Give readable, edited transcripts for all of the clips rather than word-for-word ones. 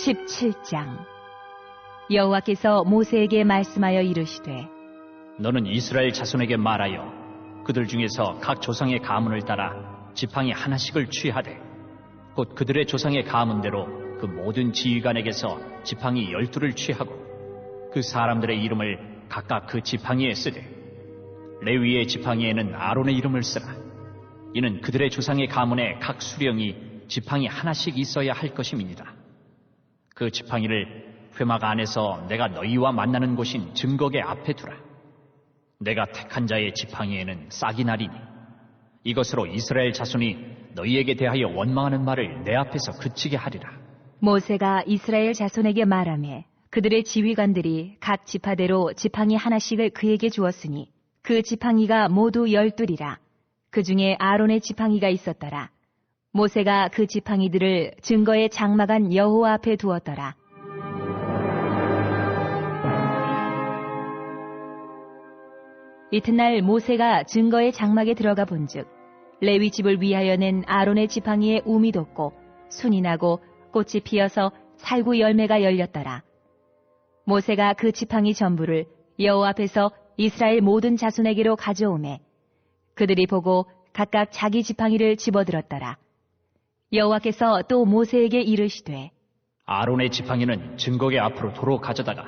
17장. 여호와께서 모세에게 말씀하여 이르시되 너는 이스라엘 자손에게 말하여 그들 중에서 각 조상의 가문을 따라 지팡이 하나씩을 취하되 곧 그들의 조상의 가문대로 그 모든 지휘관에게서 지팡이 12를 취하고 그 사람들의 이름을 각각 그 지팡이에 쓰되 레위의 지팡이에는 아론의 이름을 쓰라. 이는 그들의 조상의 가문에 각 수령이 지팡이 하나씩 있어야 할 것임이니라. 그 지팡이를 회막 안에서 내가 너희와 만나는 곳인 증거계 앞에 두라. 내가 택한 자의 지팡이에는 싹이 나리니 이것으로 이스라엘 자손이 너희에게 대하여 원망하는 말을 내 앞에서 그치게 하리라. 모세가 이스라엘 자손에게 말하며 그들의 지휘관들이 각 지파대로 지팡이 하나씩을 그에게 주었으니 그 지팡이가 모두 12이라. 그 중에 아론의 지팡이가 있었더라. 모세가 그 지팡이들을 증거의 장막안 여호와 앞에 두었더라. 이튿날 모세가 증거의 장막에 들어가 본즉 레위 집을 위하여 낸 아론의 지팡이에 움이 돋고 순이 나고 꽃이 피어서 살구 열매가 열렸더라. 모세가 그 지팡이 전부를 여호와 앞에서 이스라엘 모든 자손에게로 가져오매 그들이 보고 각각 자기 지팡이를 집어들었더라. 여호와께서 또 모세에게 이르시되 아론의 지팡이는 증거계 앞으로 도로 가져다가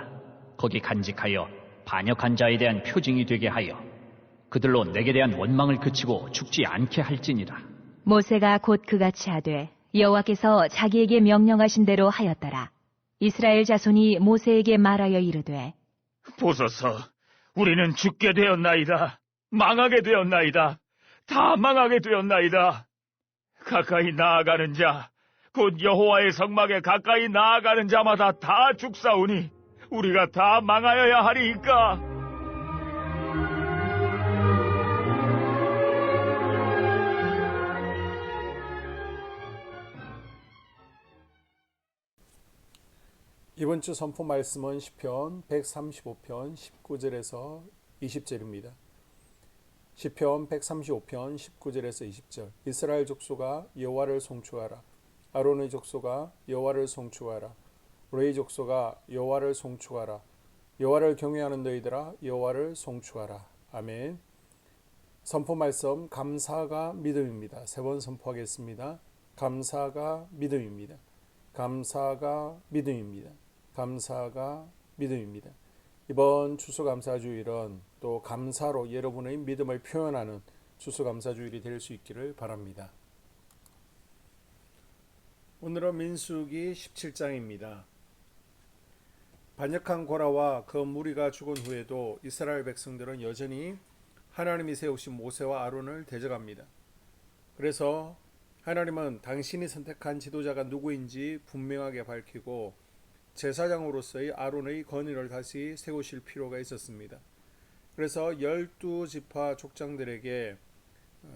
거기 간직하여 반역한 자에 대한 표징이 되게 하여 그들로 내게 대한 원망을 그치고 죽지 않게 할지니라. 모세가 곧 그같이 하되 여호와께서 자기에게 명령하신 대로 하였더라. 이스라엘 자손이 모세에게 말하여 이르되 보소서, 우리는 죽게 되었나이다. 망하게 되었나이다. 다 망하게 되었나이다. 가까이 나아가는 자, 곧 여호와의 성막에 가까이 나아가는 자마다 다 죽사오니 우리가 다 망하여야 하리이까. 이번 주 선포 말씀은 시편 135편 19절에서 20절입니다. 시편 135편 19절에서 20절. 이스라엘 족속아 여호와를 송축하라. 아론의 족속아 여호와를 송축하라. 레위 족속아 여호와를 송축하라. 여호와를 경외하는 너희들아 여호와를 송축하라. 아멘. 선포 말씀 감사가 믿음입니다. 세 번 선포하겠습니다. 감사가 믿음입니다. 감사가 믿음입니다. 감사가 믿음입니다. 이번 추수감사주일은 또 감사로 여러분의 믿음을 표현하는 추수감사주일이 될 수 있기를 바랍니다. 오늘은 민수기 17장입니다. 반역한 고라와 그 무리가 죽은 후에도 이스라엘 백성들은 여전히 하나님이 세우신 모세와 아론을 대적합니다. 그래서 하나님은 당신이 선택한 지도자가 누구인지 분명하게 밝히고 제사장으로서의 아론의 권위를 다시 세우실 필요가 있었습니다. 그래서 12지파 족장들에게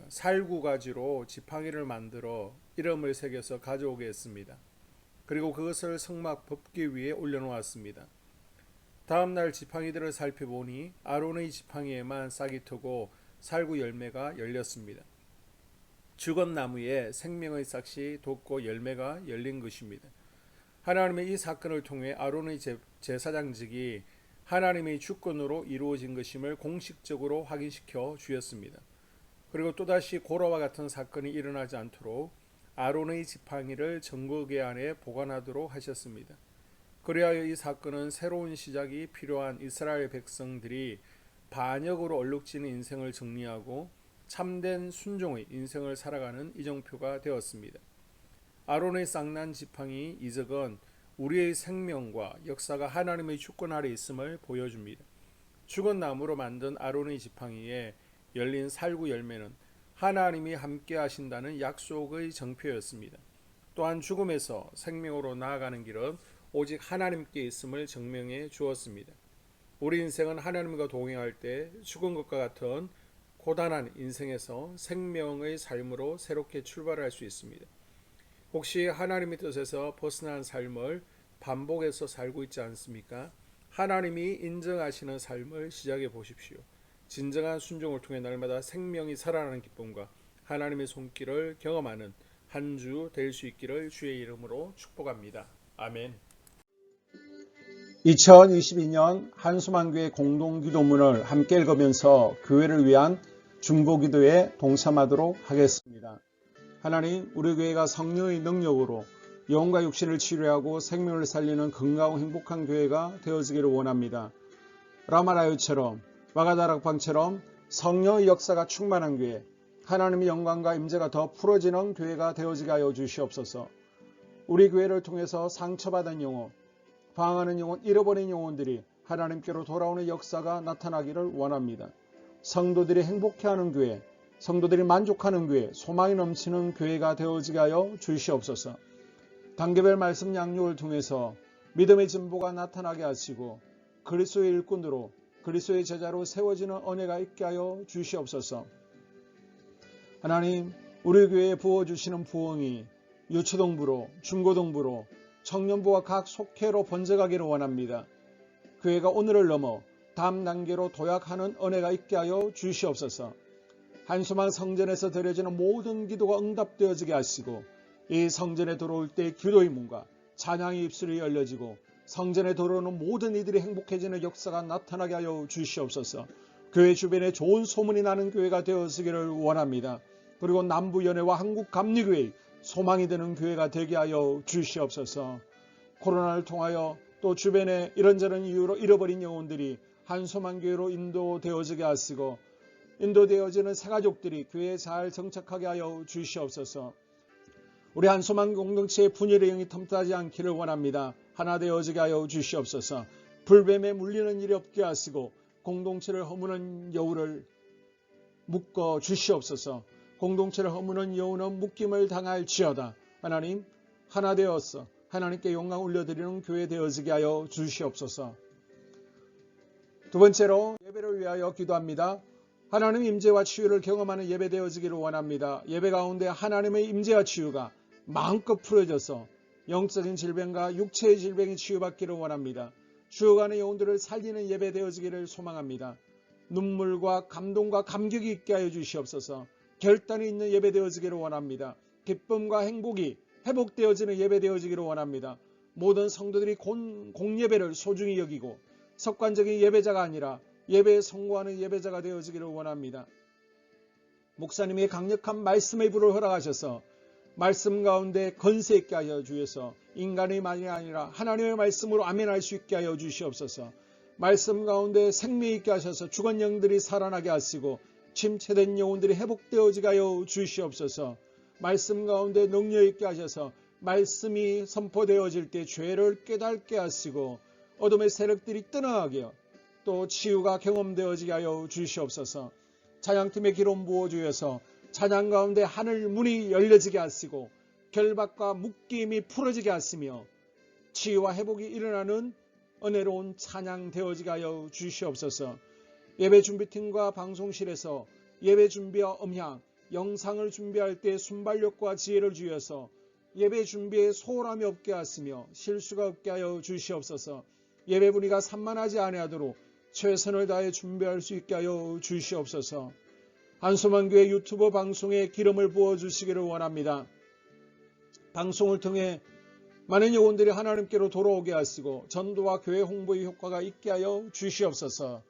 살구가지로 지팡이를 만들어 이름을 새겨서 가져오게 했습니다. 그리고 그것을 성막 법궤 위에 올려놓았습니다. 다음날 지팡이들을 살펴보니 아론의 지팡이에만 싹이 트고 살구 열매가 열렸습니다. 죽은 나무에 생명의 싹이 돋고 열매가 열린 것입니다. 하나님의 이 사건을 통해 아론의 제사장직이 하나님의 주권으로 이루어진 것임을 공식적으로 확인시켜 주었습니다. 그리고 또다시 고라와 같은 사건이 일어나지 않도록 아론의 지팡이를 증거궤 안에 보관하도록 하셨습니다. 그리하여 이 사건은 새로운 시작이 필요한 이스라엘 백성들이 반역으로 얼룩지는 인생을 정리하고 참된 순종의 인생을 살아가는 이정표가 되었습니다. 아론의 쌍난 지팡이 이적은 우리의 생명과 역사가 하나님의 주권 아래 있음을 보여줍니다. 죽은 나무로 만든 아론의 지팡이에 열린 살구 열매는 하나님이 함께 하신다는 약속의 정표였습니다. 또한 죽음에서 생명으로 나아가는 길은 오직 하나님께 있음을 증명해 주었습니다. 우리 인생은 하나님과 동행할 때 죽은 것과 같은 고단한 인생에서 생명의 삶으로 새롭게 출발할 수 있습니다. 혹시 하나님의 뜻에서 벗어난 삶을 반복해서 살고 있지 않습니까? 하나님이 인정하시는 삶을 시작해 보십시오. 진정한 순종을 통해 날마다 생명이 살아나는 기쁨과 하나님의 손길을 경험하는 한 주 될 수 있기를 주의 이름으로 축복합니다. 아멘. 2022년 한수만교회 공동기도문을 함께 읽으면서 교회를 위한 중보기도에 동참하도록 하겠습니다. 하나님, 우리 교회가 성령의 능력으로 영과 육신을 치료하고 생명을 살리는 건강하고 행복한 교회가 되어지기를 원합니다. 라마라유처럼 마가다락방처럼 성령의 역사가 충만한 교회, 하나님의 영광과 임재가 더 풀어지는 교회가 되어지게 하여 주시옵소서. 우리 교회를 통해서 상처받은 영혼, 방황하는 영혼, 잃어버린 영혼들이 하나님께로 돌아오는 역사가 나타나기를 원합니다. 성도들이 행복해하는 교회, 성도들이 만족하는 교회, 소망이 넘치는 교회가 되어지게 하여 주시옵소서. 단계별 말씀 양육을 통해서 믿음의 진보가 나타나게 하시고 그리스도의 일꾼으로 그리스도의 제자로 세워지는 은혜가 있게 하여 주시옵소서. 하나님, 우리 교회에 부어주시는 부흥이 유초동부로, 중고동부로, 청년부와 각 속회로 번져가기를 원합니다. 교회가 오늘을 넘어 다음 단계로 도약하는 은혜가 있게 하여 주시옵소서. 한수만 성전에서 드려지는 모든 기도가 응답되어지게 하시고 이 성전에 들어올 때 기도의 문과 찬양의 입술이 열려지고 성전에 들어오는 모든 이들이 행복해지는 역사가 나타나게 하여 주시옵소서. 교회 주변에 좋은 소문이 나는 교회가 되어지기를 원합니다. 그리고 남부연회와 한국감리교회의 소망이 되는 교회가 되게 하여 주시옵소서. 코로나를 통하여 또 주변에 이런저런 이유로 잃어버린 영혼들이 한소만교회로 인도되어지게 하시고 인도되어지는 새가족들이 교회에 잘 정착하게 하여 주시옵소서. 우리 한소만 공동체의 분열의 영이 틈타지 않기를 원합니다. 하나 되어지게 하여 주시옵소서. 불뱀에 물리는 일이 없게 하시고 공동체를 허무는 여우를 묶어 주시옵소서. 공동체를 허무는 여우는 묶임을 당할지어다. 하나님, 하나 되어서 하나님께 영광 올려드리는 교회 되어지게 하여 주시옵소서. 두 번째로 예배를 위하여 기도합니다. 하나님 임재와 치유를 경험하는 예배 되어지기를 원합니다. 예배 가운데 하나님의 임재와 치유가 마음껏 풀어져서 영적인 질병과 육체의 질병이 치유받기를 원합니다. 죽어가는 영혼들을 살리는 예배 되어지기를 소망합니다. 눈물과 감동과 감격이 있게 하여 주시옵소서. 결단이 있는 예배 되어지기를 원합니다. 기쁨과 행복이 회복되어지는 예배 되어지기를 원합니다. 모든 성도들이 공예배를 소중히 여기고 습관적인 예배자가 아니라 예배에 성공하는 예배자가 되어지기를 원합니다. 목사님이 강력한 말씀의 불을 허락하셔서 말씀 가운데 건세 있게 하여 주셔서 인간의 말이 아니라 하나님의 말씀으로 아멘할 수 있게 하여 주시옵소서. 말씀 가운데 생명 있게 하셔서 죽은 영들이 살아나게 하시고 침체된 영혼들이 회복되어지게 하여 주시옵소서. 말씀 가운데 능력 있게 하셔서 말씀이 선포되어질 때 죄를 깨닫게 하시고 어둠의 세력들이 떠나가게 또 치유가 경험되어지게 하여 주시옵소서. 찬양팀의 기름 부어주셔서 찬양 가운데 하늘 문이 열려지게 하시고 결박과 묶임이 풀어지게 하시며 치유와 회복이 일어나는 은혜로운 찬양 되어지게 하여 주시옵소서. 예배 준비팀과 방송실에서 예배 준비와 음향, 영상을 준비할 때 순발력과 지혜를 주셔서 예배 준비에 소홀함이 없게 하시며 실수가 없게 하여 주시옵소서. 예배 분위기가 산만하지 아니하도록 최선을 다해 준비할 수 있게 하여 주시옵소서. 한소만교회 유튜브 방송에 기름을 부어주시기를 원합니다. 방송을 통해 많은 영혼들이 하나님께로 돌아오게 하시고 전도와 교회 홍보의 효과가 있게 하여 주시옵소서.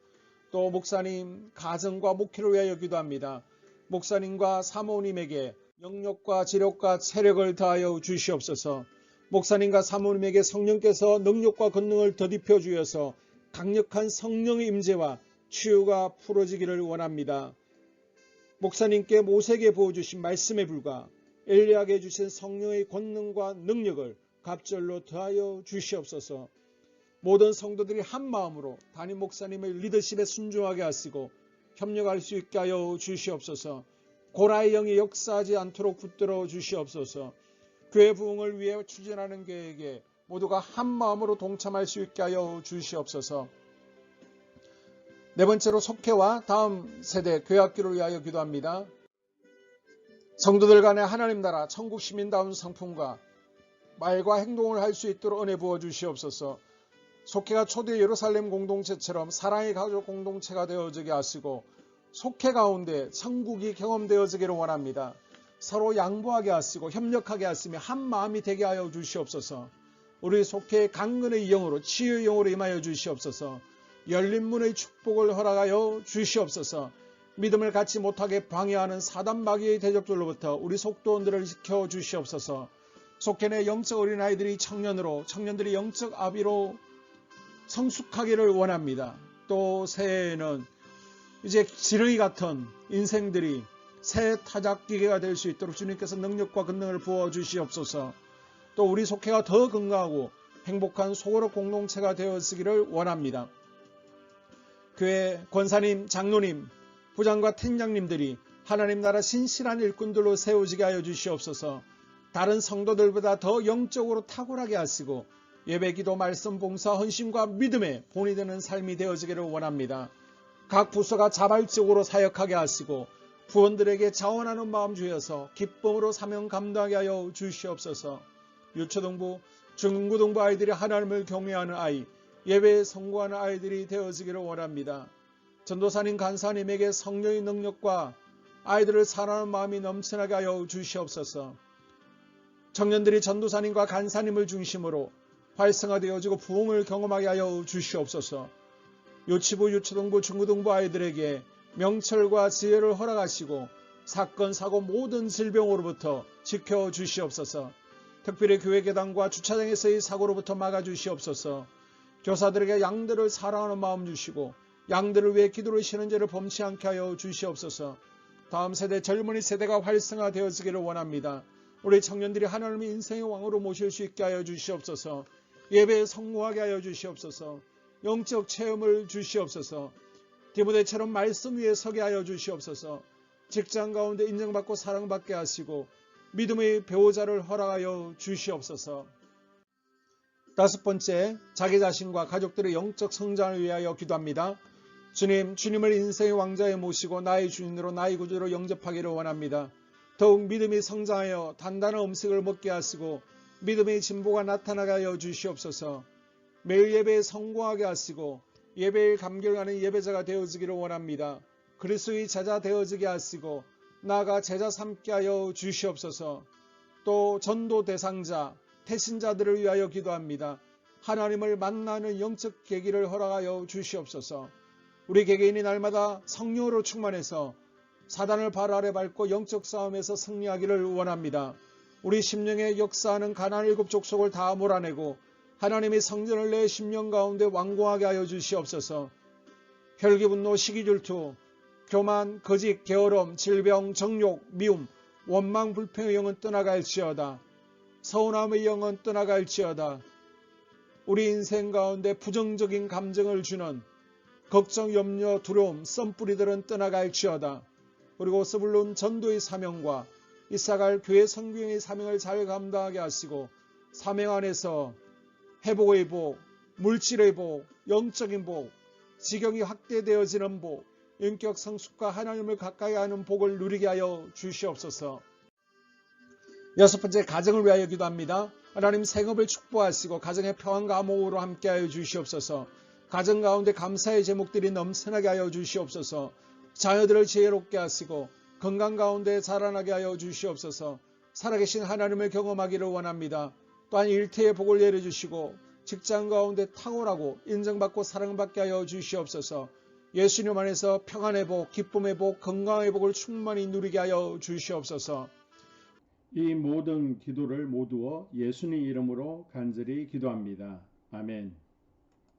또 목사님 가정과 목회를 위하여 기도합니다. 목사님과 사모님에게 영력과 지력과 체력을 다하여 주시옵소서. 목사님과 사모님에게 성령께서 능력과 권능을 더딥혀 주셔서 강력한 성령의 임재와 치유가 풀어지기를 원합니다. 목사님께 모세에게 부어주신 말씀의 불과 엘리야에게 주신 성령의 권능과 능력을 갑절로 더하여 주시옵소서. 모든 성도들이 한 마음으로 담임 목사님의 리더십에 순종하게 하시고 협력할 수 있게 하여 주시옵소서. 고라의 영이 역사하지 않도록 붙들어 주시옵소서. 교회 부흥을 위해 추진하는 교회에게 모두가 한 마음으로 동참할 수 있게 하여 주시옵소서. 네 번째로 속회와 다음 세대 교회학교를 위하여 기도합니다. 성도들 간의 하나님 나라 천국 시민다운 성품과 말과 행동을 할 수 있도록 은혜 부어 주시옵소서. 속회가 초대 예루살렘 공동체처럼 사랑의 가족 공동체가 되어지게 하시고 속회 가운데 천국이 경험되어지기를 원합니다. 서로 양보하게 하시고 협력하게 하시며 한 마음이 되게 하여 주시옵소서. 우리 속해 강건의 영으로 치유의 영으로 임하여 주시옵소서. 열린 문의 축복을 허락하여 주시옵소서. 믿음을 갖지 못하게 방해하는 사단 마귀의 대적들로부터 우리 속도원들을 지켜 주시옵소서. 속해 내 영적 어린아이들이 청년들이 영적 아비로 성숙하기를 원합니다. 또 새해에는 이제 지렁이 같은 인생들이 새 타작기계가 될 수 있도록 주님께서 능력과 권능을 부어 주시옵소서. 또 우리 속해가 더 건강하고 행복한 소그룹 공동체가 되었으기를 원합니다. 교회 권사님, 장로님, 부장과 팀장님들이 하나님 나라 신실한 일꾼들로 세워지게 하여 주시옵소서. 다른 성도들보다 더 영적으로 탁월하게 하시고 예배기도, 말씀, 봉사, 헌신과 믿음에 본이 되는 삶이 되어지기를 원합니다. 각 부서가 자발적으로 사역하게 하시고 부원들에게 자원하는 마음 주여서 기쁨으로 사명 감당하게 하여 주시옵소서. 유초등부, 중고등부 아이들이 하나님을 경외하는 아이, 예배에 성공하는 아이들이 되어지기를 원합니다. 전도사님, 간사님에게 성령의 능력과 아이들을 사랑하는 마음이 넘쳐나게 하여 주시옵소서. 청년들이 전도사님과 간사님을 중심으로 활성화되어지고 부흥을 경험하게 하여 주시옵소서. 유치부, 유초등부, 중고등부 아이들에게 명철과 지혜를 허락하시고 사건, 사고 모든 질병으로부터 지켜주시옵소서. 특별히 교회 계단과 주차장에서의 사고로부터 막아주시옵소서. 교사들에게 양들을 사랑하는 마음 주시고 양들을 위해 기도를 쉬는 죄를 범치 않게 하여 주시옵소서. 다음 세대, 젊은이 세대가 활성화되어지기를 원합니다. 우리 청년들이 하나님의 인생의 왕으로 모실 수 있게 하여 주시옵소서. 예배에 성공하게 하여 주시옵소서. 영적 체험을 주시옵소서. 디모데처럼 말씀 위에 서게 하여 주시옵소서. 직장 가운데 인정받고 사랑받게 하시고 믿음의 배우자를 허락하여 주시옵소서. 다섯 번째, 자기 자신과 가족들의 영적 성장을 위하여 기도합니다. 주님을 인생의 왕자에 모시고 나의 주인으로 나의 구주로 영접하기를 원합니다. 더욱 믿음이 성장하여 단단한 음식을 먹게 하시고 믿음의 진보가 나타나게 하여 주시옵소서. 매일 예배에 성공하게 하시고 예배에 감격하는 예배자가 되어지기를 원합니다. 그리스도의 제자 되어지게 하시고 나아가 제자 삼게 하여 주시옵소서. 또 전도 대상자, 태신자들을 위하여 기도합니다. 하나님을 만나는 영적 계기를 허락하여 주시옵소서. 우리 개개인이 날마다 성령으로 충만해서 사단을 발 아래 밟고 영적 싸움에서 승리하기를 원합니다. 우리 심령에 역사하는 가나안 일곱 족속을 다 몰아내고 하나님의 성전을 내 심령 가운데 완공하게 하여 주시옵소서. 혈기, 분노, 시기, 질투, 교만, 거짓, 게으름, 질병, 정욕, 미움, 원망, 불평의 영은 떠나갈지어다. 서운함의 영은 떠나갈지어다. 우리 인생 가운데 부정적인 감정을 주는 걱정, 염려, 두려움, 썸뿌리들은 떠나갈지어다. 그리고 스불론 전도의 사명과 이사갈 교회 성경의 사명을 잘 감당하게 하시고 사명 안에서 회복의 복, 물질의 복, 영적인 복, 지경이 확대되어지는 복, 인격 성숙과 하나님을 가까이 하는 복을 누리게 하여 주시옵소서. 여섯 번째, 가정을 위하여 기도합니다. 하나님 생업을 축복하시고 가정의 평안과 화목으로 함께하여 주시옵소서. 가정 가운데 감사의 제목들이 넘쳐나게 하여 주시옵소서. 자녀들을 지혜롭게 하시고 건강 가운데 자라나게 하여 주시옵소서. 살아계신 하나님을 경험하기를 원합니다. 또한 일태의 복을 내려주시고 직장 가운데 탁월하고 인정받고 사랑받게 하여 주시옵소서. 예수님 안에서 평안의 복, 기쁨의 복, 건강의 복을 충만히 누리게 하여 주시옵소서. 이 모든 기도를 모두어 예수님 이름으로 간절히 기도합니다. 아멘.